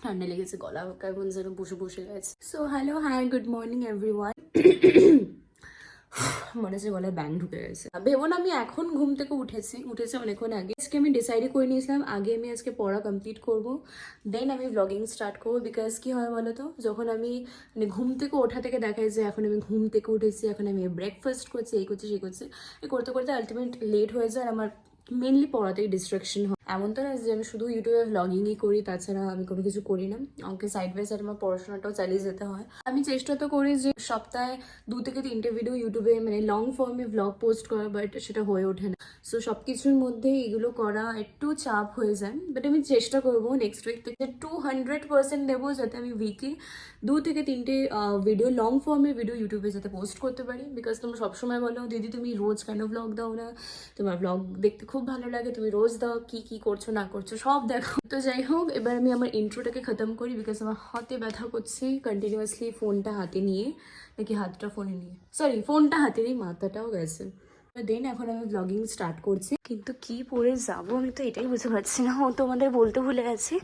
ঠান্ডা লেগেছে, গলা কেমন যেন বসে বসে গেছে। So hello, hi, good morning everyone. মনে হচ্ছে গলায় ব্যাং ঢুকে গেছে। ভেবো না আমি এখন ঘুম থেকে উঠেছি অনেকক্ষণ আগে। আজকে আমি ডিসাইডই করে নিয়েছিলাম আগে আমি আজকে পড়া কমপ্লিট করব, দেন আমি ব্লগিং স্টার্ট করবো। বিকজ কি হয় বলো তো, যখন আমি মানে ঘুম থেকে ওঠা থেকে দেখাই যে এখন আমি ঘুম থেকে উঠেছি, এখন আমি ব্রেকফাস্ট করছি, এই করছি সেই করছি, এই করতে করতে আলটিমেট লেট হয়ে যায়। আর আমার মেনলি পড়াতেই ডিস্ট্রাকশন হয়। এমন তো না যে আমি শুধু ইউটিউবে ব্লগিংই করি, তাছাড়া আমি কোনো কিছু করি না। আমাকে সাইড বাই সাইড আমার পড়াশোনাটাও চালিয়ে যেতে হয়। আমি চেষ্টা তো করি যে সপ্তাহে 2 থেকে 3টে ভিডিও ইউটিউবে মানে লং ফর্মে ব্লগ পোস্ট করা, বাট সেটা হয়ে ওঠে না। সো সব কিছুর মধ্যে এগুলো করা একটু চাপ হয়ে যায়, বাট আমি চেষ্টা করবো নেক্সট উইক থেকে 200% দেবো, যাতে আমি উইকে 2 থেকে 3টে ভিডিও লং ফর্মের ভিডিও ইউটিউবে যাতে পোস্ট করতে পারি। বিকজ তোমরা সবসময় বলো দিদি তুমি রোজ কেন ব্লগ দাও না, তোমার ব্লগ দেখতে খুব ভালো লাগে, তুমি রোজ দাও, কি কি করছো না করছো সব দেখো। তো যাই হোক, এবার আমি আমার ইন্ট্রোটাকে খতম করি, বিকজ আমার হাতে ব্যথা করছে কন্টিনিউয়াসলি ফোনটা হাতে নিয়ে, নাকি হাতটা ফোনে নিয়ে, সরি ফোনটা হাতে নিয়ে মাথাটাও গেছে। দেন এখন আমি ব্লগিং স্টার্ট করছি, কিন্তু কি পরে যাবো আমি তো এটাই বুঝতে পারছি না। ও তোমাদের বলতে ভুলে গেছি,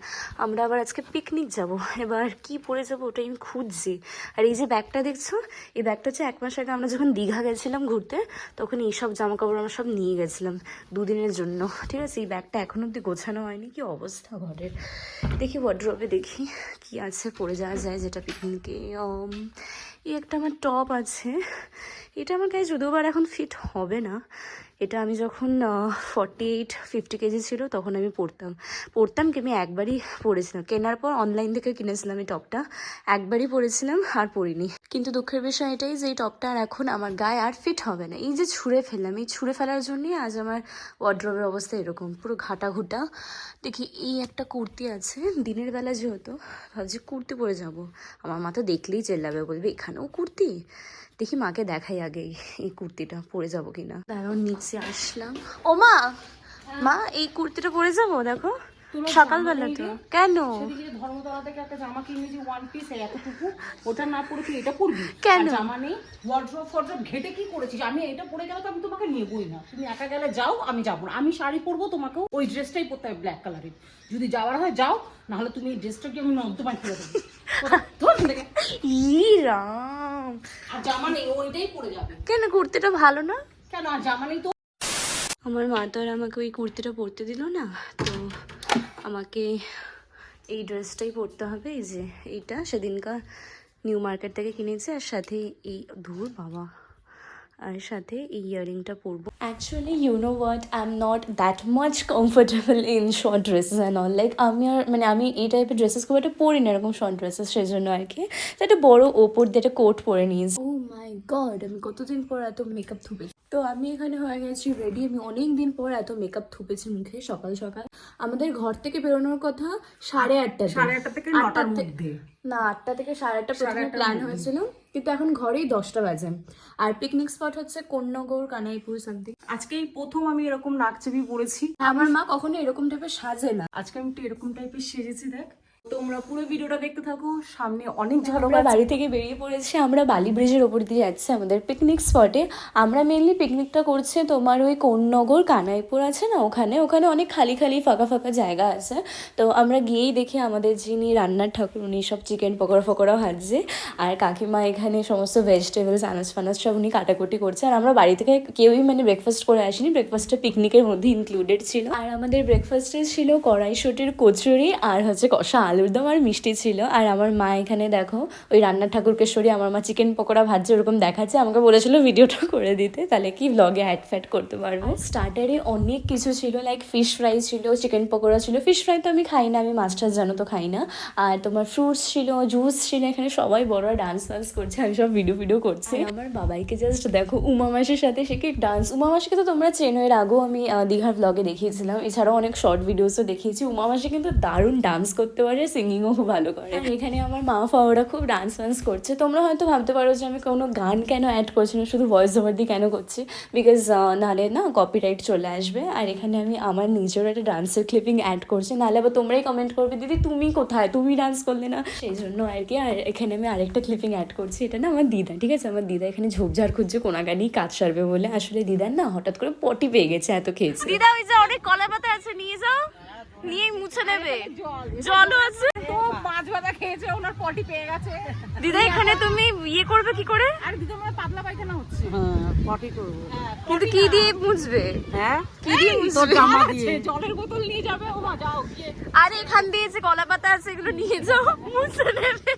আমরা আবার আজকে পিকনিক যাব। এবার কি পরে যাবো ওটাই আমি খুঁজছি। আর এই যে ব্যাগটা দেখছো, এই ব্যাগটা হচ্ছে 1 মাস আগে আমরা যখন দীঘা গেছিলাম ঘুরতে, তখন এইসব জামা কাপড় আমরা সব নিয়ে গেছিলাম 2 দিনের জন্য, ঠিক আছে। এই ব্যাগটা এখনো অব্দি গোছানো হয়নি, কি অবস্থা ঘরের। দেখি ওয়ার্ড্রবে দেখি কি আছে পরে যাওয়া যায় যেটা পিকনিকে। এই একটা আমার টপ আছে, এটা আমার গায়ে যদিও বার এখন ফিট হবে না। এটা আমি যখন 48-50 কেজি ছিল তখন আমি পরতাম কি আমি একবারই পরেছিলাম, কেনার পর অনলাইন থেকে কিনেছিলাম এই টপটা, একবারই পরেছিলাম আর পরিনি। কিন্তু দুঃখের বিষয় এটাই যে এই টপটা আর এখন আমার গায়ে আর ফিট হবে না। এই যে ছুঁড়ে ফেললাম, এই ছুঁড়ে ফেলার জন্যই আজ আমার ওয়ার্ড্রবের অবস্থা এরকম, পুরো ঘাটা ঘুটা। দেখি এই একটা কুর্তি আছে, দিনের বেলা যেহেতু ভাবছি কুর্তি পরে যাব, আমার মা তো দেখলেই চেল্লাবে, বলবে এখানেও কুর্তি। দেখি মাকে দেখাই আগে এই কুর্তিটা পরে যাবো কিনা। দাঁড়াও নিচে আসলাম। ও মা, মা এই কুর্তিটা পরে যাবো, দেখো সকালবেলা তো। কেন ধর্মতলা থেকে একটা জামা কিনেছি ওয়ান পিস এতটুকু, ওটা না পরে তুই এটা পরবি কেন? জামা নেই, ওয়ার্ড্রপ ফর্ড্রপ ঘেটে কি করেছিস? আমি এটা পরে গেলে তো আমি তোমাকে নেবই না, তুমি একা গেলে যাও, আমি যাবো না। আমি শাড়ি পরবো, তোমাকেও ওই ড্রেসটাই পরতে হবে ব্ল্যাক কালারের। যদি যাওয়ার হয় যাও, নাহলে তুমি এই ড্রেসটাকে আমি নর্দমায় ফেলে দেবো। রাম, আর জামা নেই, ওইটাই পরে যাবে। কেন কুর্তিটা ভালো না? কেন আর জামা নেই তো? আমার মা তো আর আমাকে ওই কুর্তিটা পরতে দিল না, তো আমাকে এই ড্রেসটাই পরতে হবে। এই যে এইটা সেদিনকার নিউ মার্কেট থেকে কিনেছি, আর সাথে এই ধুর বাবা, আর সাথে এই ইয়ারিংটা পরবো। Actually you know what, I am not that much comfortable in short dresses and all. Like আমি আর মানে আমি এই টাইপের ড্রেসেস খুব একটা পরি না, এরকম শর্ট ড্রেসেস, সেজন্য আর কি একটা বড় ওপর দিয়ে একটা কোট পরে নিয়েছি। ও মাই গড, আমি কতদিন পর এত মেকআপ থুপেছি। তো আমি এখানে হয়ে গেছি রেডি। আমি অনেক দিন পর এত মেকআপ থুপেছি মুখে সকাল সকাল। আমাদের ঘর থেকে বেরোনোর কথা 8:30 8:30 থেকে 9টার মধ্যে, না 8টা থেকে 8:30 প্রথমে প্ল্যান হয়েছিল, কিন্তু এখন ঘরেই 10টা বাজে। আর পিকনিক স্পট হচ্ছে কোন্নগর, কানাইপুর সামথিং। আজকেই প্রথম আমি এরকম নাকচেপি পরেছি। আমার মা কখনো এরকম টাইপের সাজে না, আজকে আমি একটু এরকম টাইপের সেজেছি, দেখ। তোমরা পুরো ভিডিওটা দেখতে থাকো, সামনে অনেক ঝলক। আমরা বাড়ি থেকে বেরিয়ে পড়েছি, আমরা বালি ব্রিজের ওপর দিয়ে যাচ্ছি আমাদের পিকনিক স্পটে। আমরা মেনলি পিকনিকটা করছি তোমার ওই কোন্নগর কানাইপুর আছে না, ওখানে ওখানে অনেক খালি খালি ফাঁকা ফাঁকা জায়গা আছে। তো আমরা গিয়েই দেখি আমাদের যিনি রান্নার ঠাকুর উনি সব চিকেন পকোড়া ফকোড়া ভাজছে, আর কাকিমা এখানে সমস্ত ভেজিটেবলস আনাজ ফানাজ সব উনি কাটাকুটি করছে। আর আমরা বাড়ি থেকে কেউই মানে ব্রেকফাস্ট করে আসিনি, ব্রেকফাস্টটা পিকনিকের মধ্যে ইনক্লুডেড ছিল। আর আমাদের ব্রেকফাস্টে ছিল কড়াইশুঁটির কচুরি, আর হচ্ছে কষা আলুর দম, আর মিষ্টি ছিল। আর আমার মা এখানে দেখো ওই রান্নার ঠাকুরকে সরিয়ে আমার মা চিকেন পকোড়া ভাজছে ওরকম দেখাচ্ছে। আমাকে বলেছিল ভিডিওটা করে দিতে, তাহলে কি ব্লগে অ্যাড ফ্যাড করতে পারবো। স্টার্টারে অনেক কিছু ছিল, লাইক ফিশ ফ্রাই ছিল, চিকেন পকোড়া ছিল। ফিশ ফ্রাই তো আমি খাই না, আমি মাছ টাছ জানো তো খাই না। আর তোমার ফ্রুটস ছিল, জুস ছিল। এখানে সবাই বড়রা ডান্স ফান্স করছে, আমি সব ভিডিও করছি। আমার বাবাইকে জাস্ট দেখো, উমা মাসির সাথে সে কি ডান্স। উমা মাসিকে তো তোমরা চেনো, এর আগেও আমি দীঘার ব্লগে দেখিয়েছিলাম, এছাড়াও অনেক শর্ট ভিডিওসও দেখিয়েছি। উমা মাসি কিন্তু দারুণ ডান্স করতে পারে, সিঙ্গিংও খুব ভালো করে। আর এখানে আমার মা ফাওরা খুব ডান্স ফান্স করছে। তোমরা হয়তো ভাবতে পারো যে আমি কোনো গান কেন অ্যাড করছি না, শুধু ভয়েস ওভার দিয়ে কেন করছি, বিকজ নাহলে না কপিরাইট চলে আসবে। আর এখানে আমি আমার নিজের একটা ডান্সের ক্লিপিং অ্যাড করছি, নাহলে আবার তোমরাই কমেন্ট করবে দিদি তুমি কোথায়, তুমি ডান্স করলে না, সেই জন্য আর কি। আর এখানে আমি আরেকটা ক্লিপিং অ্যাড করছি, এটা না আমার দিদা, ঠিক আছে। আমার দিদা এখানে ঝোপঝাড় খুঁজছে কোনাগানি কাজ সারবে বলে। আসলে দিদার না হঠাৎ করে পটি পেয়ে গেছে, এত খেয়েছে। দিদা ওই যে অনেক কলা পাতা আছে, নিয়ে যাও। নিয়ে মুছে নেবে। জল জলও আছে। তো মাছ ভাজা খেয়েছে, ওনার পটি পেয়ে গেছে। দিদা এখানে তুমি ইয়ে করবে কি করে? আর দিদি আমার পাতলা পায়খানা হচ্ছে। পটি করব। কিন্তু কি দিয়ে মুছবে? হ্যাঁ কি দিয়ে মুছবে? জামা দিয়ে। জলের বোতল নিয়ে যাবে, ও মা যাও গিয়ে। আর এখান দিয়ে যে কলা পাতা আছে এগুলো নিয়ে যাও, মুছে নেবে।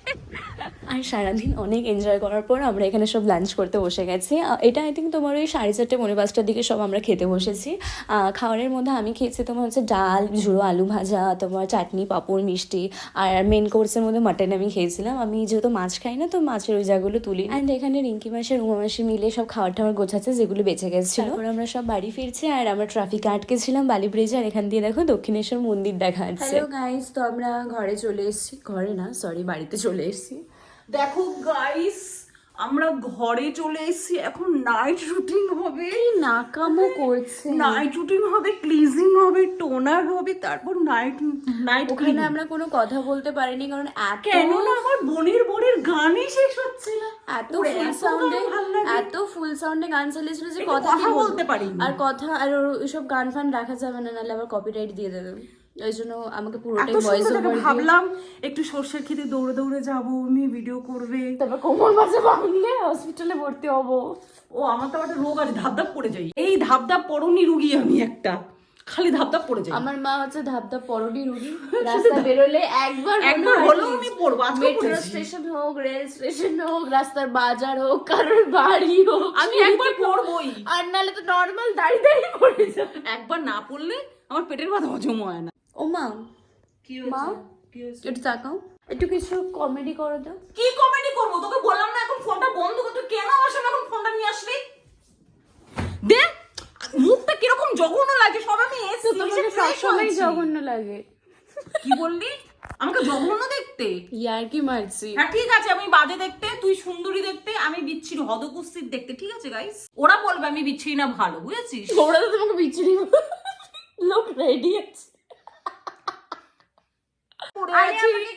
আর সারাদিন অনেক এনজয় করার পর আমরা এখানে সব লাঞ্চ করতে বসে গেছি। এটা আই থিঙ্ক তোমার ওই 4:30 পৌনে 5টার দিকে সব আমরা খেতে বসেছি। খাবারের মধ্যে আমি খেয়েছি তোমার হচ্ছে ডাল, ঝুড়ো আলু ভাজা, তোমার চাটনি, পাঁপড়, মিষ্টি। আর মেন কোর্সের মধ্যে মাটন আমি খেয়েছিলাম। আমি যেহেতু মাছ খাই না, তো মাছের ওই জায়গাগুলো তুলি। অ্যান্ড এখানে রিঙ্কি মাসি, রুমা মাসি মিলে সব খাবার টাবার গোছাচ্ছে যেগুলো বেঁচে গেছিলো। তারপর আমরা সব বাড়ি ফিরছি আর আমরা ট্রাফিকে আটকেছিলাম বালি ব্রিজে। আর এখান দিয়ে দেখো দক্ষিণেশ্বর মন্দির দেখা যাচ্ছে। হ্যালো গাইস, তো আমরা ঘরে চলে এসেছি। ঘরে না, সরি, বাড়িতে চলে এসেছি। দেখো গাইস, আমরা ঘরে চলে এসেছি। এখন নাইট রুটিন হবে। নাকামো করছে। নাইট রুটিন হবে, ক্লিজিং হবে, টোনার হবে, তারপর নাইট ওখানে আমরা কোনো কথা বলতে পারিনি কারণ কেননা আমার বোনের গানই শেষ হচ্ছে না। এত ফুল সাউন্ডে গান চালিয়েছিল যে কথা বলতে পারিনি। আর কথা আর ওইসব গান ফান রাখা যাবে না, নাহলে আবার কপিরাইট দিয়ে দেবে। ওই জন্য আমাকে পুরোটাই ভয়েস ওভার ভাবলাম একটু সর্ষের খেতে দৌড়ে দৌড়ে যাবো, আমি ভিডিও করবে, তারপর কোমর মাঝে ভাঙলে হসপিটালে ভর্তি হব। ও আমার তো একটা রোগ আছে, ধাপধাপ পড়ে যাই। এই ধাপধাপ পড়নি রুগী আমি একটা, খালি ধাপধাপ পড়ে যাই। আমার মা হচ্ছে ধাপধাপ পরডি রুগী। রাস্তা বেরোলে একবার হলেও আমি পড়বো। মেট্রো স্টেশন হোক, রেল স্টেশন হোক, রাস্তার বাজার হোক, কারোর বাড়ি হোক, আমি একবার পড়বই। আর নাহলে তো নর্মাল দাঁড়িয়ে দাঁড়িয়ে পড়ে যায়। একবার না পড়লে আমার পেটের ভাত হজম হয় না। ও মা, কি মা হয়েছে? একটু তাকাও, একটু কিছু কমেডি করো তো। কি কমেডি করবো? তোকে বললাম না এখন ফোনটা বন্ধ করতে। কেন আমার সামনে এখন ফোনটা নিয়ে আসলি? দে, মুখটা কিরকম জঘন্য লাগে। সব আমি এসে তোমাকে সবসময় জঘন্য লাগে। কি বললি? আমাকে জঘন্য দেখতে? ইয়ার কি মারছি? হ্যাঁ ঠিক আছে, আমি বাজে দেখতে, তুই সুন্দরী দেখতে, আমি বিচ্ছিরি হদকুস্তির দেখতে। ঠিক আছে গাইস, ওরা বলবে আমি বিচ্ছিরি না ভালো, বুঝেছিস? ওরা তো তোমাকে বিচ্ছিরি লোক রেডি আছে।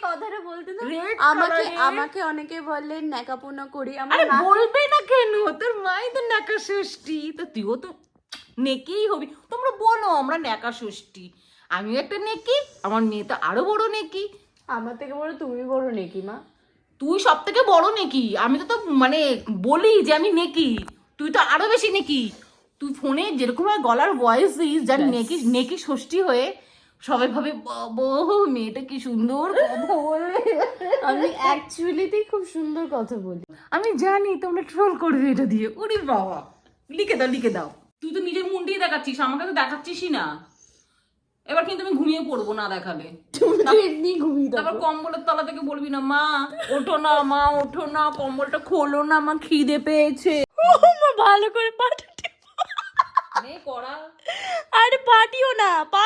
কথাটা বলতে না, আমাকে অনেকে বললেন ন্যাকাপোনা করি। আরে বলবে না কেন? তোর মাই তো ন্যাকা ষষ্ঠী, তো তুইও তো নেকেই হবি। তোমরা বলো আমরা ন্যাকা ষষ্ঠী, আমিও একটা নেকি, আমার মেয়ে তো আরো বড় নেকি। আমার থেকে বড় তুমি বড় নেকি মা? তুই সব থেকে বড় নেকি। আমি তো মানে বলি যে আমি নেকি, তুই তো আরো বেশি নেকি। তুই ফোনে যেরকম গলার ভয়েস দিস, যার নেকি নেকি ষষ্ঠী হয়ে সবাই ভাবে বাবা মেয়েটা কি সুন্দর কথা বলে। আমি অ্যাকচুয়ালিতেই খুব সুন্দর কথা বলি। আমি জানি তোমরা ট্রোল করবে এটা দিয়ে। ওরে বাবা, লিখে দাও। তুই তো নিজের মুন্ডেই দেখাচ্ছিস, আমাকে তো দেখাচ্ছিসই না। এবার কিন্তু আমি ঘুমিয়ে পড়বো না দেখালে। এমনি ঘুমিয়ে তারপর কম্বলের তলা থেকে বলবি না মা ওঠো না, মা ওঠো না, কম্বলটা খোলো না, আমার খিদে পেয়েছে। মা ভালো করে পাটা করা। আরে পাটিও না, পা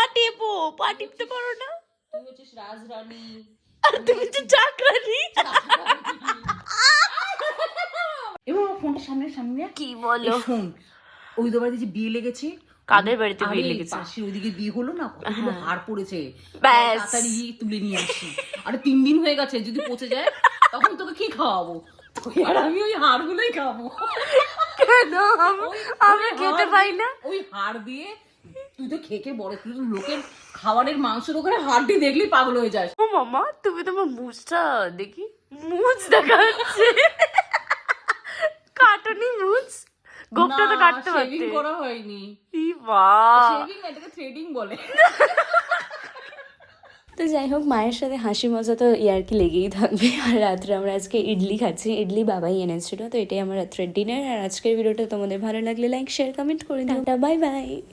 টিপতে পারো না? তুই হচ্ছিস রাজরানী আর তুমি হচ্ছে চাকরানি। এবার ফোনটা সামনে কি বলো? শোন, ওই তো বাড়িতে যে বিয়ে লেগেছে। কাদের বাড়িতে বিয়ে লেগেছে? পাশের ওইদিকে বিয়ে হলো না, কতগুলো হার পড়েছে। ব্যাস। তাড়াতাড়ি তুলে নিয়ে আসি। আরে 3 দিন হয়ে গেছে, যদি পচে যায় তখন তোকে কি খাওয়াবো? আর আমি ওই হাড়গুলোই খাবো। কেন আমি খেতে পাই না? ওই হাড় দিয়ে তুই তো খেকে বড়, তুই তো লোকের খাবারের মাংসের ওখানে হাড়টি দেখলেই পাগল হয়ে যাস। ও মামা, তুমি তোমার মুছটা দেখি, মুছ দেখাচ্ছে। কাটনি মুছ, গোপটা তো কাটতে পারতে। শেভিং করা হয়নি। ই বাবা, শেভিং এটাকে থ্রেডিং বলে। তো যাই হোক, মায়ের সাথে হাসি মজা তো ইয়ার্কি লেগেই থাকবে। আর রাত্রে আমরা আজকে ইডলি খাচ্ছি। ইডলি বাবাই এনেছিল, তো এটাই আমার রাত্রের ডিনার। আর আজকের ভিডিওটা তোমাদের ভালো লাগলে লাইক, শেয়ার, কমেন্ট করে দিও। Bye bye.